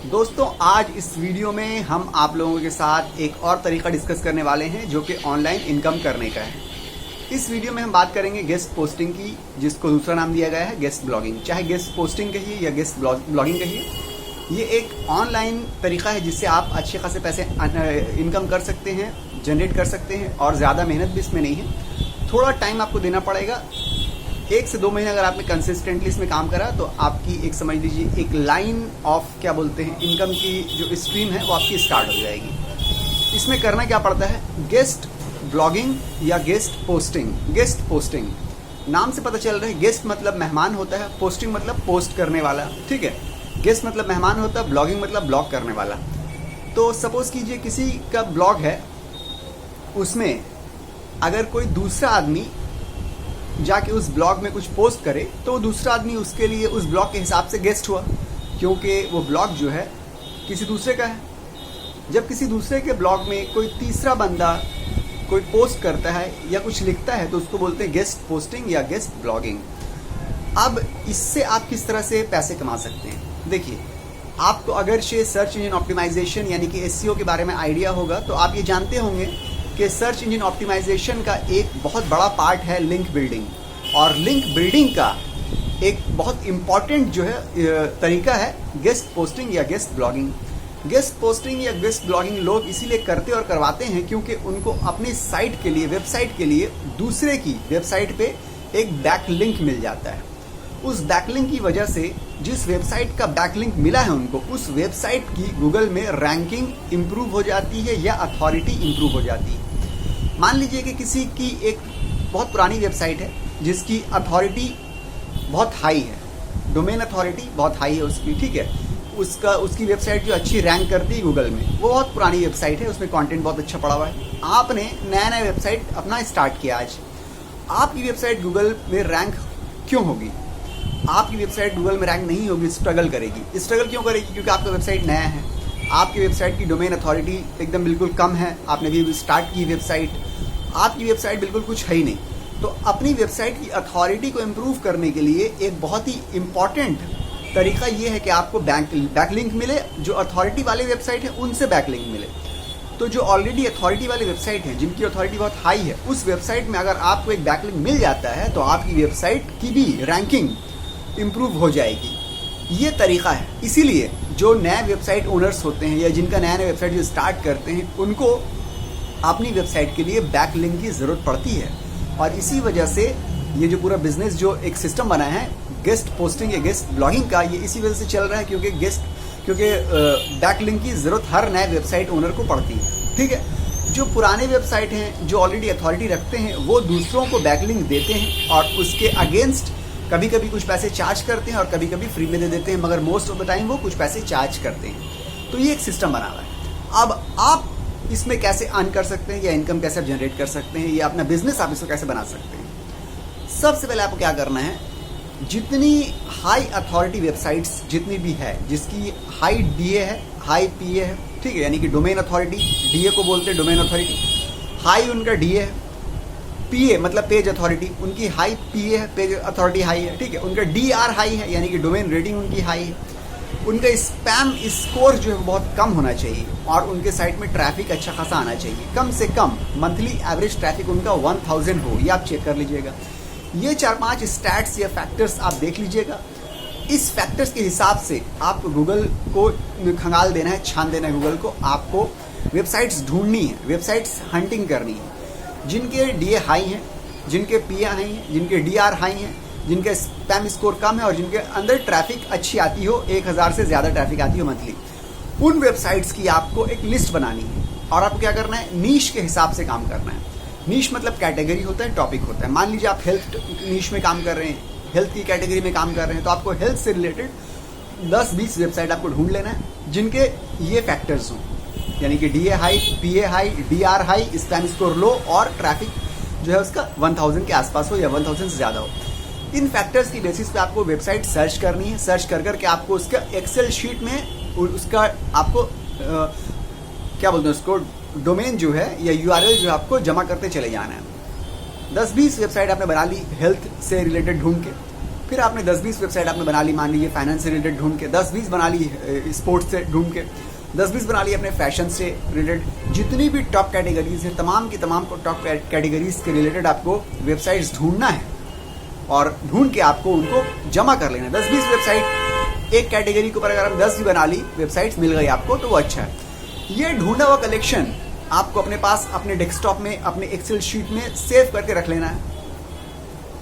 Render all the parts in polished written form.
दोस्तों आज इस वीडियो में हम आप लोगों के साथ एक और तरीका डिस्कस करने वाले हैं जो कि ऑनलाइन इनकम करने का है। इस वीडियो में हम बात करेंगे गेस्ट पोस्टिंग की, जिसको दूसरा नाम दिया गया है गेस्ट ब्लॉगिंग। चाहे गेस्ट पोस्टिंग कहिए या गेस्ट ब्लॉगिंग कहिए, ये एक ऑनलाइन तरीका है जिससे आप अच्छे खासे पैसे इनकम कर सकते हैं, जनरेट कर सकते हैं और ज़्यादा मेहनत भी इसमें नहीं है। थोड़ा टाइम आपको देना पड़ेगा। 1 से 2 महीने अगर आपने कंसिस्टेंटली इसमें काम करा तो आपकी एक समझ लीजिए एक लाइन ऑफ क्या बोलते हैं इनकम की जो स्ट्रीम है वो आपकी स्टार्ट हो जाएगी। इसमें करना क्या पड़ता है, गेस्ट ब्लॉगिंग या गेस्ट पोस्टिंग। गेस्ट पोस्टिंग नाम से पता चल रहा है, गेस्ट मतलब मेहमान होता है, पोस्टिंग मतलब पोस्ट करने वाला, ठीक है। गेस्ट मतलब मेहमान होता है, ब्लॉगिंग मतलब ब्लॉग करने वाला। तो सपोज कीजिए किसी का ब्लॉग है, उसमें अगर कोई दूसरा आदमी जाके उस ब्लॉग में कुछ पोस्ट करे तो दूसरा आदमी उसके लिए उस ब्लॉग के हिसाब से गेस्ट हुआ, क्योंकि वो ब्लॉग जो है किसी दूसरे का है। जब किसी दूसरे के ब्लॉग में कोई तीसरा बंदा कोई पोस्ट करता है या कुछ लिखता है तो उसको बोलते हैं गेस्ट पोस्टिंग या गेस्ट ब्लॉगिंग। अब इससे आप किस तरह से पैसे कमा सकते हैं, देखिए आपको अगर सर्च इंजन ऑप्टिमाइजेशन यानी कि एसईओ के बारे में आइडिया होगा तो आप ये जानते होंगे कि सर्च इंजन ऑप्टिमाइजेशन का एक बहुत बड़ा पार्ट है लिंक बिल्डिंग, और लिंक बिल्डिंग का एक बहुत इम्पॉर्टेंट जो है तरीका है गेस्ट पोस्टिंग या गेस्ट ब्लॉगिंग। गेस्ट पोस्टिंग या गेस्ट ब्लॉगिंग लोग इसीलिए करते और करवाते हैं क्योंकि उनको अपनी साइट के लिए, वेबसाइट के लिए दूसरे की वेबसाइट पे एक बैकलिंक मिल जाता है। उस बैकलिंक की वजह से जिस वेबसाइट का बैकलिंक मिला है उनको, उस वेबसाइट की गूगल में रैंकिंग इंप्रूव हो जाती है या अथॉरिटी इंप्रूव हो जाती है। मान लीजिए कि किसी की एक बहुत पुरानी वेबसाइट है जिसकी अथॉरिटी बहुत हाई है, डोमेन अथॉरिटी बहुत हाई है उसकी, ठीक है। उसकी वेबसाइट जो अच्छी रैंक करती है गूगल में, वो बहुत पुरानी वेबसाइट है, उसमें कंटेंट बहुत अच्छा पड़ा हुआ है। आपने नया वेबसाइट अपना स्टार्ट किया आज, आपकी वेबसाइट गूगल में रैंक क्यों होगी? आपकी वेबसाइट गूगल में रैंक नहीं होगी, स्ट्रगल करेगी। स्ट्रगल क्यों करेगी? क्योंकि आपका वेबसाइट नया है, आपकी वेबसाइट की डोमेन अथॉरिटी एकदम बिल्कुल कम है, आपने भी स्टार्ट की वेबसाइट, आपकी वेबसाइट बिल्कुल कुछ है ही नहीं। तो अपनी वेबसाइट की अथॉरिटी को इम्प्रूव करने के लिए एक बहुत ही इम्पॉर्टेंट तरीका ये है कि आपको बैकलिंक मिले, जो अथॉरिटी वाले वेबसाइट है उनसे बैकलिंक मिले। तो जो ऑलरेडी अथॉरिटी वाली वेबसाइट है, जिनकी अथॉरिटी बहुत हाई है, उस वेबसाइट में अगर आपको एक बैकलिंक मिल जाता है तो आपकी वेबसाइट की भी रैंकिंग इम्प्रूव हो जाएगी। ये तरीका है। इसीलिए जो नए वेबसाइट ओनर्स होते हैं या जिनका नया वेबसाइट जो स्टार्ट करते हैं, उनको अपनी वेबसाइट के लिए बैकलिंक की ज़रूरत पड़ती है। और इसी वजह से ये जो पूरा बिजनेस जो एक सिस्टम बना है गेस्ट पोस्टिंग या गेस्ट ब्लॉगिंग का, ये इसी वजह से चल रहा है क्योंकि बैकलिंक की ज़रूरत हर नए वेबसाइट ओनर को पड़ती है, ठीक है। जो पुराने वेबसाइट हैं जो ऑलरेडी अथॉरिटी रखते हैं वो दूसरों को बैकलिंक देते हैं और उसके अगेंस्ट कभी कभी कुछ पैसे चार्ज करते हैं और कभी कभी फ्री में दे देते हैं, मगर मोस्ट ऑफ द टाइम वो कुछ पैसे चार्ज करते हैं। तो ये एक सिस्टम बना हुआ है। अब आप इसमें कैसे अर्न कर सकते हैं या इनकम कैसे जनरेट कर सकते हैं या अपना बिजनेस आप इसको कैसे बना सकते हैं? सबसे पहले आपको क्या करना है, जितनी हाई अथॉरिटी वेबसाइट्स जितनी भी है, जिसकी हाई डीए है, हाई पीए है, ठीक है, यानी कि डोमेन अथॉरिटी, डीए को बोलते हैं डोमेन अथॉरिटी, हाई उनका डीए है, पीए मतलब पेज अथॉरिटी, उनकी हाई पीए है, पेज अथॉरिटी हाई है, ठीक है। उनका डीआर हाई है, यानी कि डोमेन रेटिंग उनकी हाई है। उनका स्पैम स्कोर जो है बहुत कम होना चाहिए और उनके साइट में ट्रैफिक अच्छा खासा आना चाहिए। कम से कम मंथली एवरेज ट्रैफिक उनका 1000 हो, ये आप चेक कर लीजिएगा। ये 4-5 स्टैट्स या फैक्टर्स आप देख लीजिएगा। इस फैक्टर्स के हिसाब से आप गूगल को खंगाल देना है, छान देना है गूगल को। आपको वेबसाइट्स ढूंढनी है, वेबसाइट्स हंटिंग करनी है जिनके डीए हाई हैं, जिनके पीए हाई हैं, जिनके डीआर हाई हैं, जिनके स्पैम स्कोर कम है और जिनके अंदर ट्रैफिक अच्छी आती हो, 1000 से ज़्यादा ट्रैफिक आती हो मंथली। उन वेबसाइट्स की आपको एक लिस्ट बनानी है और आपको क्या करना है, नीश के हिसाब से काम करना है। नीश मतलब कैटेगरी होता है, टॉपिक होता है। मान लीजिए आप हेल्थ नीश में काम कर रहे हैं, हेल्थ की कैटेगरी में काम कर रहे हैं, तो आपको हेल्थ से रिलेटेड 10-20 वेबसाइट आपको ढूंढ लेना है जिनके ये फैक्टर्स हों, यानी कि DA high, PA high, DR high, spam score low और ट्रैफिक जो है उसका 1000 के आसपास हो या 1000 से ज़्यादा हो। इन फैक्टर्स की बेसिस पे आपको वेबसाइट सर्च करनी है। सर्च कर करके आपको उसका एक्सेल शीट में उसका आपको क्या बोलते हैं उसको, डोमेन जो है या यूआरएल जो है आपको जमा करते चले जाना है। 10-20 वेबसाइट आपने बना ली हेल्थ से रिलेटेड ढूंढ के, फिर आपने 10-20 वेबसाइट आपने बना ली, मान लीजिए फाइनेंस से रिलेटेड ढूंढ के 10-20 बना ली, स्पोर्ट्स से ढूंढ के 10-20 बना ली, अपने फैशन से रिलेटेड जितनी भी टॉप कैटेगरीज हैं तमाम की तमाम को टॉप कैटेगरीज के रिलेटेड आपको वेबसाइट्स ढूंढना है और ढूंढ के आपको उनको जमा कर लेना है। 10-20 वेबसाइट एक कैटेगरी के ऊपर अगर हम 10 भी बना ली वेबसाइट्स मिल गई आपको तो वो अच्छा है। ये ढूंढा हुआ कलेक्शन आपको अपने पास अपने डेस्कटॉप में अपने एक्सेल शीट में सेव करके रख लेना है।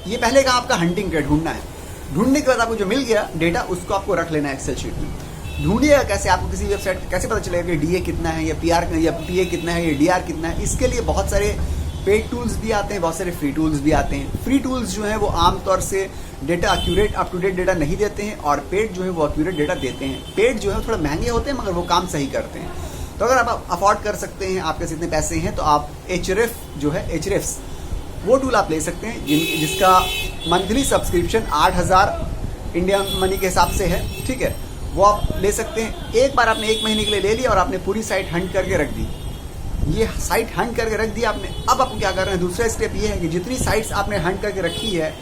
ये पहले का आपका हंटिंग का ढूंढना है। ढूंढने के बाद आपको जो मिल गया डेटा उसको आपको रख लेना है एक्सेल शीट में। ढूंढिएगा कैसे, आपको किसी वेबसाइट कैसे पता चलेगा कि डीए कितना है या पीआर या पीए कितना है या डीआर कितना है। इसके लिए बहुत सारे पेड टूल्स भी आते हैं, बहुत सारे फ्री टूल्स भी आते हैं। फ्री टूल्स जो हैं वो आमतौर से data accurate up to date data नहीं देते हैं और पेड जो है वो एक्यूरेट डेटा देते हैं। पेड जो है थोड़ा महंगे होते हैं मगर वो काम सही करते हैं। तो अगर आप अफोर्ड कर सकते हैं, आपके पास इतने पैसे हैं तो आप एचरेफ जो है एचरेफ्स वो टूल आप ले सकते हैं जिसका मंथली सब्सक्रिप्शन 8,000 इंडियन मनी के हिसाब से है, ठीक है। वो आप ले सकते हैं। एक बार आपने 1 महीने के लिए ले लिया और आपने पूरी साइट हंट करके रख दी। ये साइट हंट करके रख दी आपने। अब आपको क्या कर रहे हैं, दूसरा स्टेप ये है कि जितनी साइट्स आपने हंट करके रखी है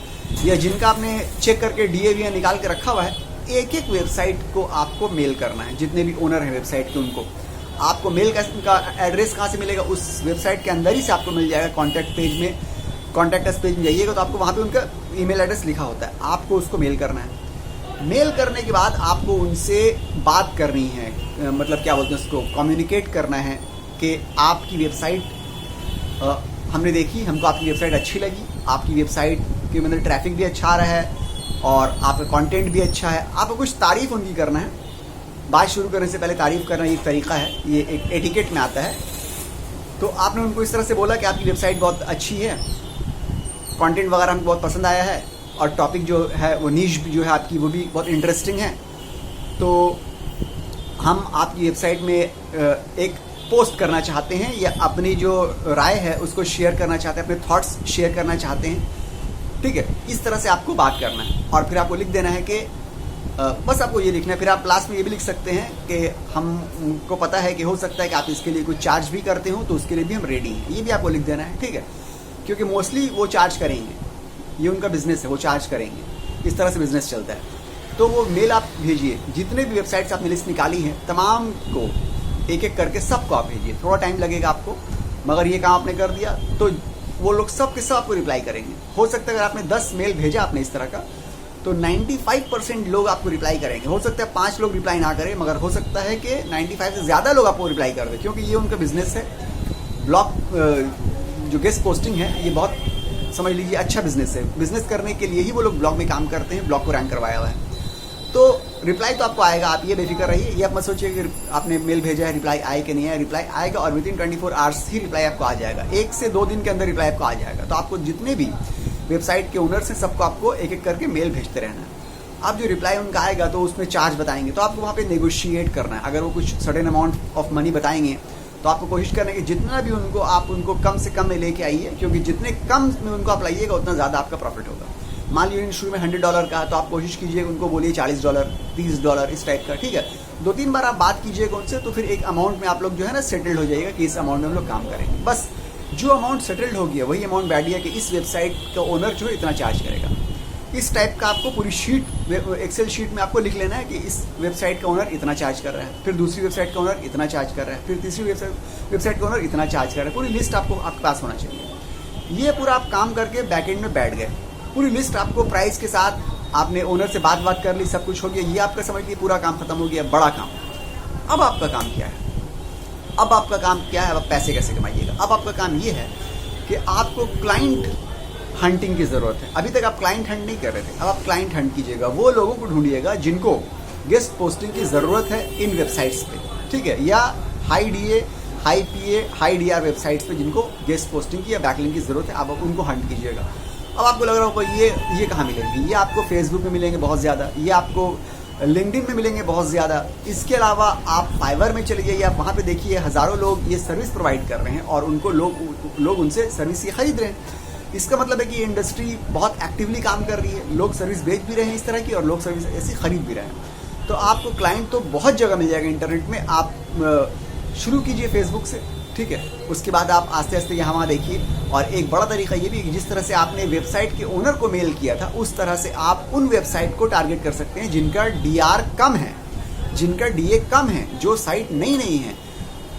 या जिनका आपने चेक करके डीए निकाल के रखा हुआ है, एक एक वेबसाइट को आपको मेल करना है। जितने भी ओनर हैं वेबसाइट के उनको आपको मेल का एड्रेस कहाँ से मिलेगा, उस वेबसाइट के अंदर ही से आपको मिल जाएगा। कॉन्टैक्ट पेज में, कॉन्टैक्ट अस पेज में जाइएगा तो आपको वहाँ पे उनका ईमेल एड्रेस लिखा होता है, आपको उसको मेल करना है। मेल करने के बाद आपको उनसे बात करनी है, मतलब क्या बोलते हैं उसको, कम्युनिकेट करना है कि आपकी वेबसाइट हमने देखी, हमको आपकी वेबसाइट अच्छी लगी, आपकी वेबसाइट के मतलब ट्रैफिक भी अच्छा आ रहा है और आपका कंटेंट भी अच्छा है। आपको कुछ तारीफ उनकी करना है। बात शुरू करने से पहले तारीफ करना एक तरीका है, ये एक एटिकेट में आता है। तो आपने उनको इस तरह से बोला कि आपकी वेबसाइट बहुत अच्छी है, कंटेंट वगैरह हमको बहुत पसंद आया है और टॉपिक जो है वो नीश जो है आपकी वो भी बहुत इंटरेस्टिंग है। तो हम आपकी वेबसाइट में एक पोस्ट करना चाहते हैं या अपनी जो राय है उसको शेयर करना चाहते हैं, अपने थॉट्स शेयर करना चाहते हैं, ठीक है। इस तरह से आपको बात करना है और फिर आपको लिख देना है कि बस आपको ये लिखना है। फिर आप लास्ट में ये भी लिख सकते हैं कि हमको पता है कि हो सकता है कि आप इसके लिए कुछ चार्ज भी करते हो तो उसके लिए भी हम रेडी हैं, ये भी आपको लिख देना है, ठीक है। क्योंकि मोस्टली वो चार्ज करेंगे, ये उनका बिजनेस है, वो चार्ज करेंगे, इस तरह से बिजनेस चलता है। तो वो मेल आप भेजिए, जितने भी वेबसाइट्स आपने लिस्ट निकाली हैं तमाम को एक एक करके सबको आप भेजिए। थोड़ा टाइम लगेगा आपको, मगर ये काम आपने कर दिया तो वो लोग सब के सब आपको रिप्लाई करेंगे। हो सकता है अगर आपने 10 मेल भेजा आपने इस तरह का तो 95% लोग आपको रिप्लाई करेंगे। हो सकता है 5 लोग रिप्लाई ना करें, मगर हो सकता है कि 95 से ज़्यादा लोग आपको रिप्लाई कर दें, क्योंकि ये उनका बिजनेस है। ब्लॉग जो गेस्ट पोस्टिंग है ये बहुत समझ लीजिए अच्छा बिजनेस है। बिजनेस करने के लिए ही वो लोग ब्लॉग में काम करते हैं, ब्लॉग को रैंक करवाया हुआ है। तो रिप्लाई तो आपको आएगा, आप ये बेफिक्र रहिए। ये आप मत सोचिए कि आपने मेल भेजा है रिप्लाई आए कि नहीं आए, रिप्लाई आएगा और विदिन 24 आवर्स ही रिप्लाई आपको आ जाएगा। 1 से 2 दिन के अंदर रिप्लाई आपको आ जाएगा। तो आपको जितने भी वेबसाइट के ओनर्स हैं सबको आपको एक एक करके मेल भेजते रहना है। अब जो रिप्लाई उनका आएगा तो उसमें चार्ज बताएंगे तो आपको वहाँ पे नेगोशिएट करना है। अगर वो कुछ सर्टेन अमाउंट ऑफ मनी बताएंगे तो आपको कोशिश करना है कि जितना भी उनको आप उनको कम से कम में लेके आइए, क्योंकि जितने कम में उनको आप लाइएगा उतना ज़्यादा आपका प्रॉफिट होगा। मान लीजिए शुरू में $100 का तो आप कोशिश कीजिए उनको बोलिए $40, $30 इस टाइप का, ठीक है। 2-3 बार आप बात कीजिएगा उनसे तो फिर एक अमाउंट में आप लोग जो है ना सेटल्ड हो जाइएगा कि इस अमाउंट में हम लोग काम करेंगे। बस जो अमाउंट सेटल्ड हो गया वही अमाउंट बैठ गया कि इस वेबसाइट का ओनर जो है इतना चार्ज करेगा। इस टाइप का आपको पूरी शीट एक्सेल शीट में आपको लिख लेना है कि इस वेबसाइट का ओनर इतना चार्ज कर रहा है, फिर दूसरी वेबसाइट का ओनर इतना चार्ज कर रहा है, फिर तीसरी वेबसाइट का ओनर इतना चार्ज कर रहा है। पूरी लिस्ट आपको आपके पास होना चाहिए। ये पूरा आप काम करके बैकएंड में बैठ गए, पूरी लिस्ट आपको प्राइस के साथ, आपने ओनर से बात कर ली, सब कुछ हो गया। ये आपका समझ लीजिए पूरा काम खत्म हो गया, बड़ा काम। अब आपका काम क्या है? अब आपका काम क्या है? अब आप पैसे कैसे कमाइएगा? अब आपका काम ये है कि आपको क्लाइंट हंटिंग की ज़रूरत है। अभी तक आप क्लाइंट हंट नहीं कर रहे थे, अब आप क्लाइंट हंट कीजिएगा। वो लोगों को ढूंढिएगा जिनको गेस्ट पोस्टिंग की ज़रूरत है इन वेबसाइट्स पे, ठीक है, या high DA, high PA, high D R websites पे जिनको गेस्ट पोस्टिंग की या बैकलिंक की ज़रूरत है। आप उनको हंट कीजिएगा। अब आपको लग रहा होगा ये कहाँ मिलेंगे? ये आपको फेसबुक में मिलेंगे बहुत ज़्यादा, ये आपको लिंक्डइन में मिलेंगे बहुत ज़्यादा। इसके अलावा आप फाइवर में चले जाइए, आप वहाँ पे देखिए हज़ारों लोग ये सर्विस प्रोवाइड कर रहे हैं और उनको लोग उनसे सर्विस ये खरीद रहे हैं। इसका मतलब है कि ये इंडस्ट्री बहुत एक्टिवली काम कर रही है, लोग सर्विस बेच भी रहे हैं इस तरह की और लोग सर्विस ऐसी खरीद भी रहे हैं। तो आपको क्लाइंट तो बहुत जगह मिल जाएगा इंटरनेट में। आप शुरू कीजिए फेसबुक से, ठीक है। उसके बाद आप आस्ते आस्ते यहाँ वहाँ देखिए। और एक बड़ा तरीका ये भी कि जिस तरह से आपने वेबसाइट के ओनर को मेल किया था, उस तरह से आप उन वेबसाइट को टारगेट कर सकते हैं जिनका डीआर कम है, जिनका डीए कम है, जो साइट नई नहीं है।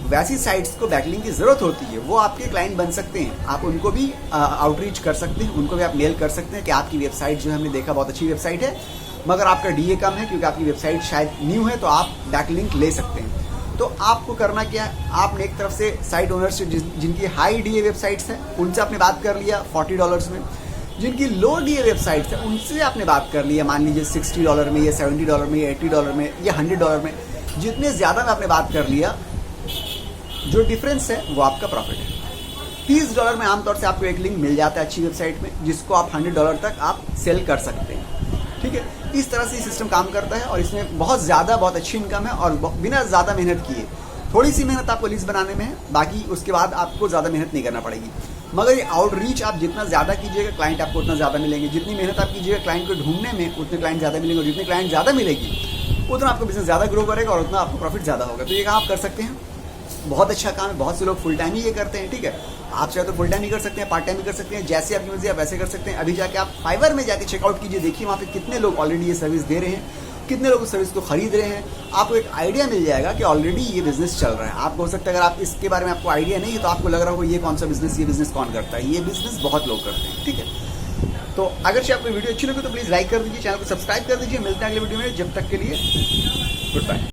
वैसी साइट्स को बैकलिंक की जरूरत होती है, वो आपके क्लाइंट बन सकते हैं। आप उनको भी आउटरीच कर सकते हैं, उनको भी आप मेल कर सकते हैं कि आपकी वेबसाइट जो हमने देखा बहुत अच्छी वेबसाइट है, मगर आपका डीए कम है क्योंकि आपकी वेबसाइट शायद न्यू है, तो आप बैकलिंक ले सकते हैं। तो आपको करना क्या है, आपने एक तरफ से साइट ओनर से जिनकी हाई डीए वेबसाइट्स हैं उनसे आपने बात कर लिया $40 में, जिनकी लो डीए वेबसाइट्स हैं उनसे आपने बात कर लिया मान लीजिए $60 में या $70 में या $80 में या $100 में। जितने ज़्यादा में आपने बात कर लिया, जो डिफरेंस है वो आपका प्रॉफिट है। $30 में आमतौर से आपको एक लिंक मिल जाता है अच्छी वेबसाइट में, जिसको आप $100 तक आप सेल कर सकते हैं। ठीक है, इस तरह से ये सिस्टम काम करता है और इसमें बहुत अच्छी इनकम है और बिना ज़्यादा मेहनत किए। थोड़ी सी मेहनत आपको लिस्ट बनाने में है, बाकी उसके बाद आपको ज़्यादा मेहनत नहीं करना पड़ेगी। मगर ये आउटरीच आप जितना ज़्यादा कीजिएगा, क्लाइंट आपको उतना ज़्यादा मिलेंगे। जितनी मेहनत आप कीजिएगा क्लाइंट को ढूंढने में, उतने क्लाइंट ज़्यादा मिलेंगे, और जितने क्लाइंट ज़्यादा मिलेगी उतना आपको बिजनेस ज़्यादा ग्रो करेगा और उतना आपको प्रॉफिट ज़्यादा होगा। तो ये काम आप कर सकते हैं, बहुत अच्छा काम है। बहुत से लोग फुल टाइम ही ये करते हैं। ठीक है, आप चाहे तो फुल टाइम ही कर सकते हैं, पार्ट टाइम भी कर सकते हैं, जैसे आपकी मर्जी आप वैसे कर सकते हैं। अभी जाके आप फाइवर में जाके चेकआउट कीजिए, देखिए वहाँ पे कितने लोग ऑलरेडी ये सर्विस दे रहे हैं, कितने लोग उस सर्विस को खरीद रहे हैं। आपको एक आइडिया मिल जाएगा कि ऑलरेडी ये बिजनेस चल रहा है। आपको हो सकता है अगर आप इसके बारे में आपको आइडिया नहीं है तो आपको लग रहा हो ये कौन सा बिजनेस, ये बिजनेस कौन करता है। ये बिजनेस बहुत लोग करते हैं। ठीक है, तो अगर आपको वीडियो अच्छी लगी तो प्लीज़ लाइक कर दीजिए, चैनल को सब्सक्राइब कर दीजिए। मिलते हैं अगले वीडियो में, जब तक के लिए गुड बाय।